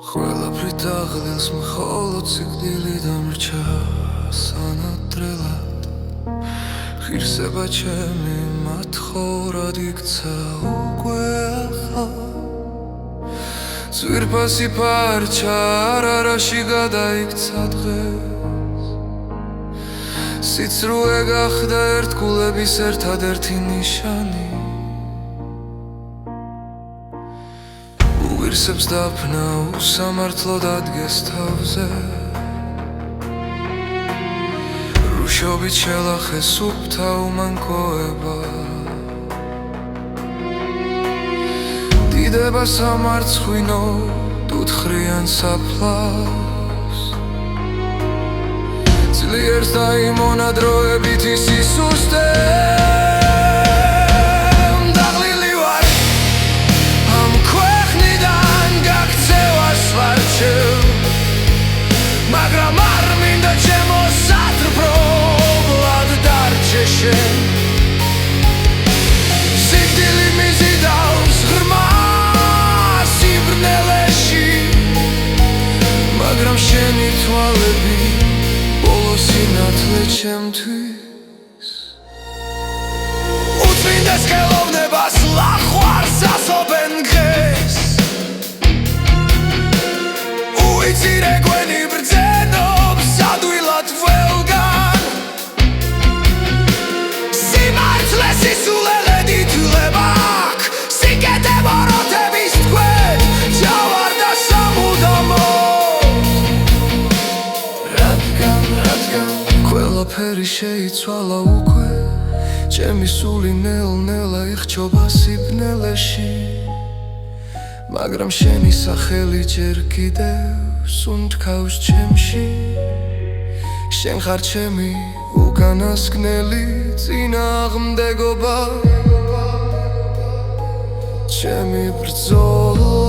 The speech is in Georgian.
ყველაფრით აღლილს მხოლოდ სიკვდილი დამრჩა სანადრელად ღირსება ჩემი მათხოვრად იქცა უკვე ახალ ძვირფასი პარჩა არარაში გადაიქცა დღეს სიცრუე გახდა ერთგულების ერთადერთი ნიშანი უღირსებს დაფნა უსამართლოდ ადგეს თავზე რუშობით შელახეს სუფთა უმანკოება დიდება სამარცხვინო ტუთხრიან საფლავს ძლიერს დაიმონა დროებით ის სისუსტე მაგრამ არ მინდა ჩემო სატრფლად დარჩე სიკვდილი მიზიდავს ღრმა სიბრნელეში მაგრამ შენი თვალები ბოლო სინათლე ჩემთვის უწმინდეს ხელოვნებას ლახვარს ასობენ დღეს უიცირე გვენი ბრძენობს ადვილად ველგან სიმართლეს ისულელე დიდლება აქ სიკეთე ვოროთების თქვენ ჩავარდა სამუდამოდ რადგან ყველაფერი შეიცვალა უკვე ჩემი სული ნელ-ნელა იხჩობა სიბნელეში მაგრამ შენი სახელი ჯერ კიდევ სუნთქავს ჩემში შენ ხარ ჩემი უკანასკნელი წინააღმდეგობა ჩემი ბრძოლა